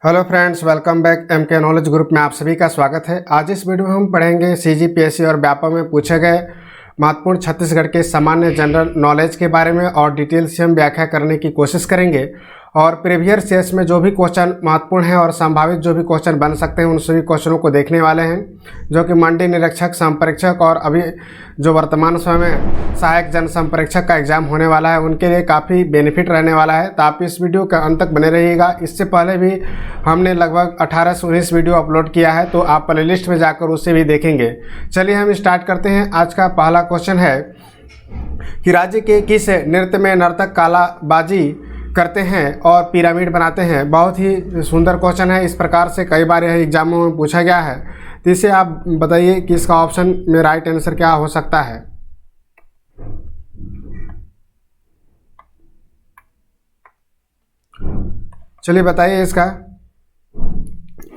Hello friends, welcome back. MK knowledge group में आप सभी का स्वागत है। आज इस वीडियो में हम पढ़ेंगे सीजीपीएससी और व्यापक में पूछे गए महत्वपूर्ण छत्तीसगढ़ के सामान्य जनरल नॉलेज के बारे में और डिटेल से हम व्याख्या करने की कोशिश करेंगे। और प्रीवियस ईयर्स में जो भी क्वेश्चन महत्वपूर्ण हैं और संभावित जो भी क्वेश्चन बन सकते हैं उन सभी क्वेश्चनों को देखने वाले हैं, जो कि मंडी निरीक्षक, संप्रेक्षक और अभी जो वर्तमान समय में सहायक जनसंप्रेक्षक का एग्जाम होने वाला है उनके लिए काफ़ी बेनिफिट रहने वाला है। तो आप इस वीडियो के अंत तक बने रहिएगा। इससे पहले भी हमने लगभग 18 से 19 वीडियो अपलोड किया है, तो आप प्ले लिस्ट में जाकर उसे भी देखेंगे। चलिए हम स्टार्ट करते हैं। आज का पहला क्वेश्चन है कि राज्य के किस नृत्य में नर्तक कालाबाजी करते हैं और पिरामिड बनाते हैं। बहुत ही सुंदर क्वेश्चन है। इस प्रकार से कई बार यह एग्जामों में पूछा गया है, तो इसे आप बताइए कि इसका ऑप्शन में राइट आंसर क्या हो सकता है। चलिए बताइए इसका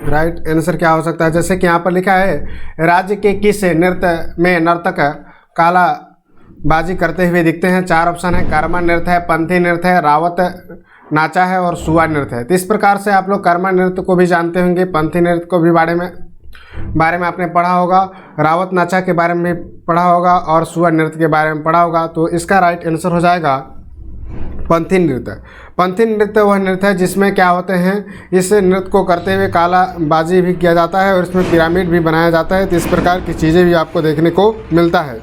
राइट आंसर क्या हो सकता है। जैसे कि यहाँ पर लिखा है, राज्य के किस नृत्य में नर्तक कालाबाजी करते हुए दिखते हैं। चार ऑप्शन है। कर्मा नृत्य है, पंथी नृत्य है, रावत नाचा है और सुआ नृत्य है। तो इस प्रकार से आप लोग कर्मा नृत्य को भी जानते होंगे, पंथी नृत्य को भी बारे में आपने पढ़ा होगा, रावत नाचा के बारे में पढ़ा होगा और सुआ नृत्य के बारे में पढ़ा होगा। तो इसका राइट आंसर हो जाएगा पंथी नृत्य। पंथी नृत्य वह नृत्य है जिसमें क्या होते हैं, इस नृत्य को करते हुए कालाबाजी भी किया जाता है और इसमें पिरामिड भी बनाया जाता है। तो इस प्रकार की चीज़ें भी आपको देखने को मिलता है।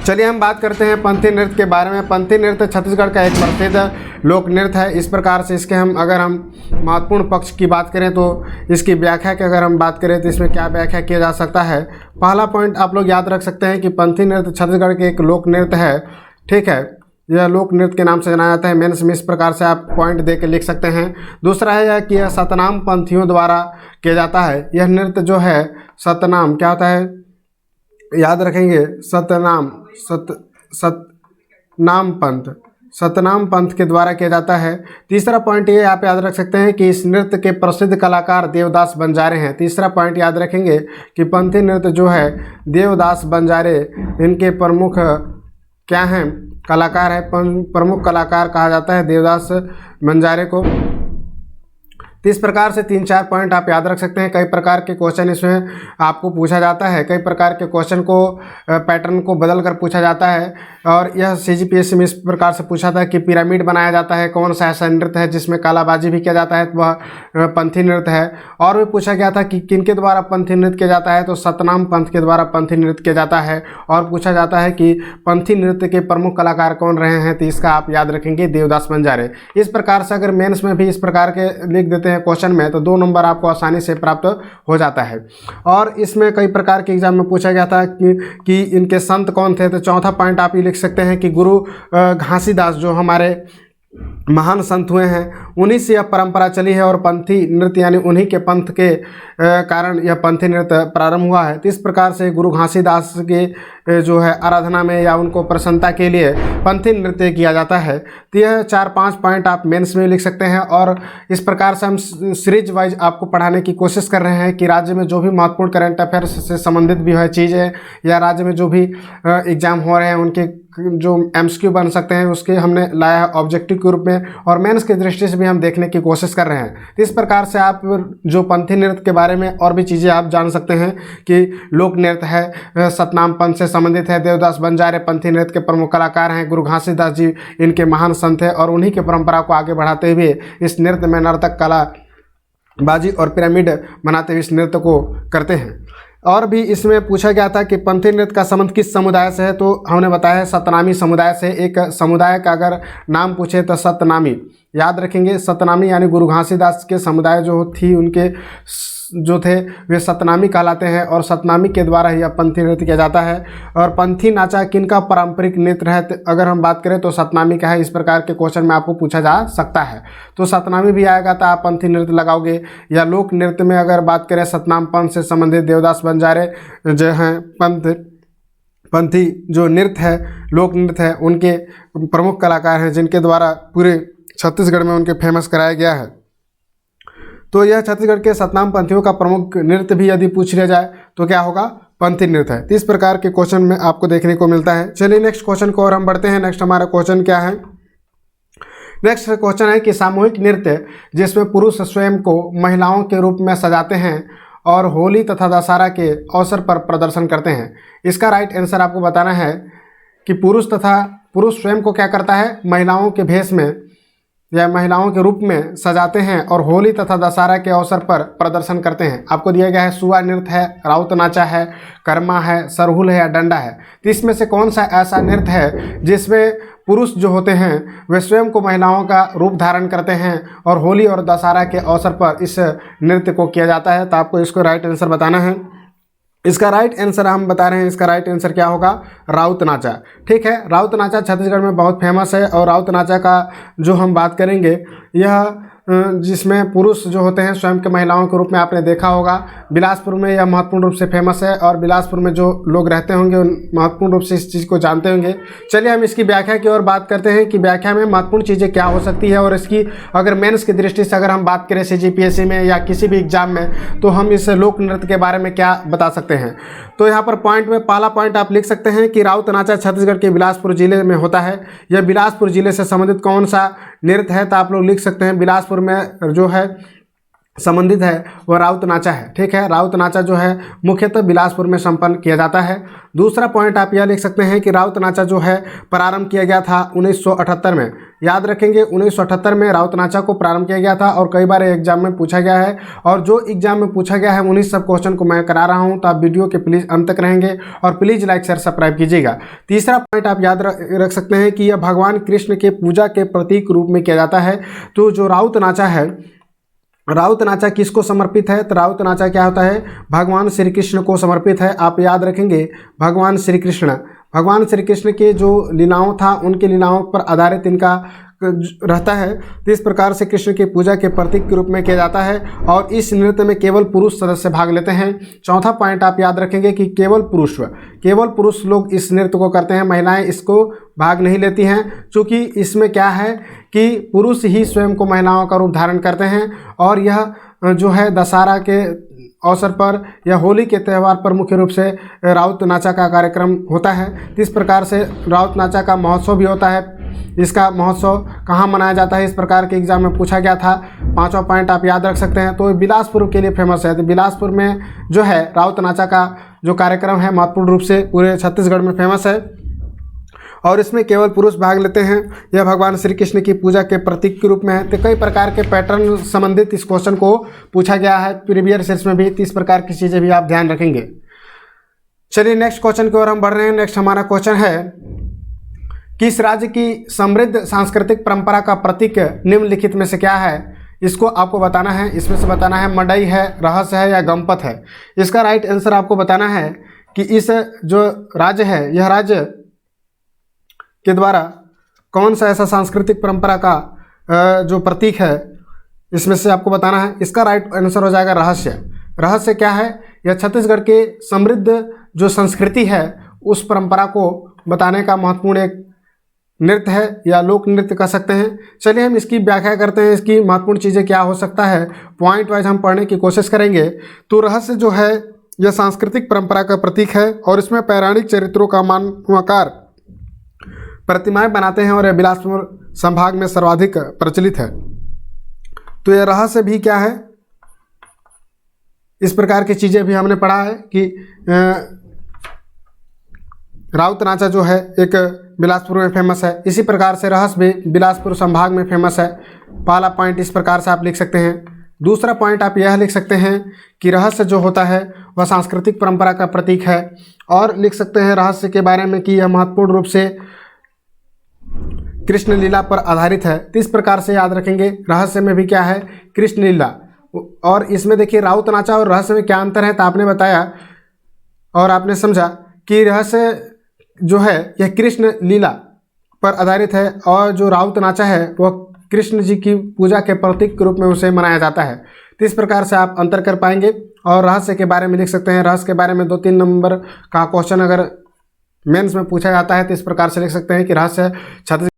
चलिए हम बात करते हैं पंथी नृत्य के बारे में। पंथी नृत्य छत्तीसगढ़ का एक प्रसिद्ध लोक नृत्य है। इस प्रकार से इसके अगर हम महत्वपूर्ण पक्ष की बात करें तो इसकी व्याख्या की अगर हम बात करें तो इसमें क्या व्याख्या किया जा सकता है। पहला पॉइंट आप लोग याद रख सकते हैं कि पंथी नृत्य छत्तीसगढ़ के एक लोक नृत्य है। ठीक है, यह लोक नृत्य के नाम से जाना जाता है। मेंस में इस प्रकार से आप पॉइंट दे के लिख सकते हैं। दूसरा है यह कि यह सतनाम पंथियों द्वारा किया जाता है। यह नृत्य जो है सतनाम क्या होता है, याद रखेंगे, सतनाम पंथ के द्वारा किया जाता है। तीसरा पॉइंट ये आप याद रख सकते हैं कि इस नृत्य के प्रसिद्ध कलाकार देवदास बंजारे हैं। तीसरा पॉइंट याद रखेंगे कि पंथी नृत्य जो है देवदास बंजारे इनके प्रमुख क्या हैं, कलाकार है। प्रमुख कलाकार कहा जाता है देवदास बंजारे को। तो इस प्रकार से 3-4 पॉइंट आप याद रख सकते हैं। कई प्रकार के क्वेश्चन इसमें आपको पूछा जाता है, कई प्रकार के क्वेश्चन को पैटर्न को बदल कर पूछा जाता है। और यह सीजीपीएससी में इस प्रकार से पूछा था कि पिरामिड बनाया जाता है, कौन सा ऐसा नृत्य है जिसमें कालाबाजी भी किया जाता है, तो वह पंथी नृत्य है। और भी पूछा गया था कि किनके द्वारा पंथी नृत्य किया जाता है, तो सतनाम पंथ के द्वारा पंथी नृत्य किया जाता है। और पूछा जाता है कि पंथी नृत्य के प्रमुख कलाकार कौन रहे हैं, तो इसका आप याद रखेंगे देवदास बंजारे। इस प्रकार से अगर मेंस में भी इस प्रकार के लिख देते हैं क्वेश्चन में तो 2 नंबर आपको आसानी से प्राप्त हो जाता है। और इसमें कई प्रकार के एग्जाम में पूछा गया था कि इनके संत कौन थे। तो चौथा पॉइंट आप ये लिख सकते हैं कि गुरु घासीदास जो हमारे महान संत हुए हैं, उन्हीं से यह परंपरा चली है और पंथी नृत्य यानी उन्हीं के पंथ के कारण यह पंथी नृत्य प्रारंभ हुआ है। तो इस प्रकार से गुरु घासीदास के जो है आराधना में या उनको प्रसन्नता के लिए पंथी नृत्य किया जाता है। तो यह 4-5 पॉइंट आप मेंस में लिख सकते हैं। और इस प्रकार से हम सीरीज वाइज आपको पढ़ाने की कोशिश कर रहे हैं कि राज्य में जो भी महत्वपूर्ण करंट अफेयर्स से संबंधित भी है चीज़ें या राज्य में जो भी एग्जाम हो रहे हैं उनके जो एमसीक्यू बन सकते हैं उसके हमने लाया है ऑब्जेक्टिव के रूप में, और मेंस की दृष्टि से भी हम देखने की कोशिश कर रहे हैं। तो इस प्रकार से आप जो पंथी नृत्य के बारे में और भी चीज़ें आप जान सकते हैं कि लोक नृत्य है, सतनाम पंथ से संबंधित है, देवदास बंजारे पंथी नृत्य के प्रमुख कलाकार हैं, गुरु घासीदास जी इनके महान संत हैं और उन्हीं की परंपरा को आगे बढ़ाते हुए इस नृत्य में नर्तक कलाबाजी और पिरामिड बनाते हुए इस नृत्य को करते हैं। और भी इसमें पूछा गया था कि पंथी नृत्य का संबंध किस समुदाय से है, तो हमने बताया है सतनामी समुदाय से। एक समुदाय का अगर नाम पूछे तो सतनामी याद रखेंगे। सतनामी यानी गुरु घासीदास के समुदाय जो थी उनके जो थे वे सतनामी कहलाते हैं और सतनामी के द्वारा ही पंथी नृत्य किया जाता है। और पंथी नाचा किनका पारंपरिक नृत्य है, अगर हम बात करें तो सतनामी का है। इस प्रकार के क्वेश्चन में आपको पूछा जा सकता है। तो सतनामी भी आएगा तो आप पंथी नृत्य लगाओगे। या लोक नृत्य में अगर बात करें सतनाम पंथ से संबंधित देवदास बंजारे जो हैं पंथी जो नृत्य है, लोक नृत्य है, उनके प्रमुख कलाकार हैं जिनके द्वारा पूरे छत्तीसगढ़ में उनके फेमस कराया गया है। तो यह छत्तीसगढ़ के सतनाम पंथियों का प्रमुख नृत्य भी यदि पूछ लिया जाए तो क्या होगा, पंथी नृत्य है। तो इस प्रकार के क्वेश्चन में आपको देखने को मिलता है। चलिए नेक्स्ट क्वेश्चन को और हम बढ़ते हैं। नेक्स्ट हमारा क्वेश्चन क्या है, नेक्स्ट क्वेश्चन है कि सामूहिक नृत्य जिसमें पुरुष स्वयं को महिलाओं के रूप में सजाते हैं और होली तथा दशहरा के अवसर पर प्रदर्शन करते हैं। इसका राइट आंसर आपको बताना है कि पुरुष स्वयं को क्या करता है, महिलाओं के भेष में या महिलाओं के रूप में सजाते हैं और होली तथा दशहरा के अवसर पर प्रदर्शन करते हैं। आपको दिया गया है सुआ नृत्य है, राउत नाचा है, कर्मा है, सरहुल है या डंडा है। तो इसमें से कौन सा ऐसा नृत्य है जिसमें पुरुष जो होते हैं वे स्वयं को महिलाओं का रूप धारण करते हैं और होली और दशहरा के अवसर पर इस नृत्य को किया जाता है। तो आपको इसको राइट आंसर बताना है। इसका राइट आंसर हम बता रहे हैं, इसका राइट आंसर क्या होगा, राउत नाचा। ठीक है, राउत नाचा छत्तीसगढ़ में बहुत फेमस है और राउत नाचा का जो हम बात करेंगे यह जिसमें पुरुष जो होते हैं स्वयं के महिलाओं के रूप में आपने देखा होगा। बिलासपुर में यह महत्वपूर्ण रूप से फेमस है और बिलासपुर में जो लोग रहते होंगे उन महत्वपूर्ण रूप से इस चीज़ को जानते होंगे। चलिए हम इसकी व्याख्या की ओर बात करते हैं कि व्याख्या में महत्वपूर्ण चीज़ें क्या हो सकती है और इसकी अगर मेंस की दृष्टि से अगर हम बात करें CGPSC में या किसी भी एग्जाम में तो हम इस लोक नृत्य के बारे में क्या बता सकते हैं। तो यहाँ पर पॉइंट में पहला पॉइंट आप लिख सकते हैं कि राउत नाचा छत्तीसगढ़ के बिलासपुर जिले में होता है। यह बिलासपुर जिले से संबंधित कौन सा नृत्य है, तो आप लोग लिख सकते हैं बिलासपुर में जो है संबंधित है वह राउत नाचा है। ठीक है, राउत नाचा जो है मुख्यतः बिलासपुर में संपन्न किया जाता है। दूसरा पॉइंट आप यह लिख सकते हैं कि राउत नाचा जो है प्रारंभ किया गया था 1978 में। याद रखेंगे 1978 में राउत नाचा को प्रारंभ किया गया था और कई बार एग्जाम में पूछा गया है और जो एग्जाम में पूछा गया है उन्हीं सब क्वेश्चन को मैं करा रहा हूं। तो आप वीडियो के प्लीज़ अंत तक रहेंगे और प्लीज़ लाइक शेयर सब्सक्राइब कीजिएगा। तीसरा पॉइंट आप याद रख सकते हैं कि यह भगवान कृष्ण के पूजा के प्रतीक रूप में किया जाता है। तो जो राउत नाचा है, राउत नाचा किसको समर्पित है, तो राउत नाचा क्या होता है, भगवान श्री कृष्ण को समर्पित है। आप याद रखेंगे भगवान श्री कृष्ण के जो लीलाओं था उनकी लीलाओं पर आधारित इनका रहता है। तो इस प्रकार से कृष्ण की पूजा के प्रतीक के रूप में किया जाता है और इस नृत्य में केवल पुरुष सदस्य भाग लेते हैं। चौथा पॉइंट आप याद रखेंगे कि केवल पुरुष लोग इस नृत्य को करते हैं, महिलाएं इसको भाग नहीं लेती हैं। क्योंकि इसमें क्या है कि पुरुष ही स्वयं को महिलाओं का रूप धारण करते हैं और यह जो है दशहरा के अवसर पर या होली के त्यौहार पर मुख्य रूप से राउत नाचा का कार्यक्रम होता है। इस प्रकार से राउत नाचा का महोत्सव भी होता है। इसका महोत्सव कहाँ मनाया जाता है, इस प्रकार के एग्जाम में पूछा गया था। पांचवा पॉइंट आप याद रख सकते हैं। तो बिलासपुर के लिए फेमस है। तो बिलासपुर में जो है राउत नाचा का जो कार्यक्रम है महत्वपूर्ण रूप से पूरे छत्तीसगढ़ में फेमस है और इसमें केवल पुरुष भाग लेते हैं। यह भगवान श्री कृष्ण की पूजा के प्रतीक के रूप में है। तो कई प्रकार के पैटर्न संबंधित इस क्वेश्चन को पूछा गया है प्रीवियस ईयर्स में भी। 30 प्रकार की चीज़ें भी आप ध्यान रखेंगे। चलिए नेक्स्ट क्वेश्चन की ओर हम बढ़ रहे हैं। नेक्स्ट हमारा क्वेश्चन है, किस राज्य की समृद्ध सांस्कृतिक परंपरा का प्रतीक निम्नलिखित में से क्या है। इसको आपको बताना है। इसमें से बताना है मडई है, रहस्य है या गणपत है। इसका राइट आंसर आपको बताना है कि इस जो राज्य है यह राज्य के द्वारा कौन सा ऐसा सांस्कृतिक परंपरा का जो प्रतीक है इसमें से आपको बताना है। इसका राइट आंसर हो जाएगा रहस्य। रहस्य क्या है, यह छत्तीसगढ़ के समृद्ध जो संस्कृति है उस परंपरा को बताने का महत्वपूर्ण एक नृत्य है या लोक नृत्य कह सकते हैं। चलिए हम इसकी व्याख्या करते हैं, इसकी महत्वपूर्ण चीज़ें क्या हो सकता है। पॉइंट वाइज हम पढ़ने की कोशिश करेंगे। तो रहस्य जो है यह सांस्कृतिक परंपरा का प्रतीक है और इसमें पौराणिक चरित्रों का मानवाकार प्रतिमाएं बनाते हैं और यह बिलासपुर संभाग में सर्वाधिक प्रचलित है। तो यह रहस्य भी क्या है, इस प्रकार की चीज़ें भी हमने पढ़ा है कि राउत नाचा जो है एक बिलासपुर में फेमस है। इसी प्रकार से रहस्य भी बिलासपुर संभाग में फेमस है। पहला पॉइंट इस प्रकार से आप लिख सकते हैं। दूसरा पॉइंट आप यह लिख सकते हैं कि रहस्य जो होता है वह सांस्कृतिक परंपरा का प्रतीक है और लिख सकते हैं रहस्य के बारे में कि यह महत्वपूर्ण रूप से कृष्ण लीला पर आधारित है। तो इस प्रकार से याद रखेंगे रहस्य में भी क्या है, कृष्ण लीला। और इसमें देखिए राउत नाचा और रहस्य में क्या अंतर है, तो आपने बताया और आपने समझा कि रहस्य जो है यह कृष्ण लीला पर आधारित है और जो राउत नाचा है वह कृष्ण जी की पूजा के प्रतीक के रूप में उसे मनाया जाता है। तो इस प्रकार से आप अंतर कर पाएंगे और रहस्य के बारे में लिख सकते हैं। रहस्य के बारे में 2-3 नंबर का क्वेश्चन अगर मेंस में पूछा जाता है तो इस प्रकार से लिख सकते हैं कि रहस्य छत्तीसगढ़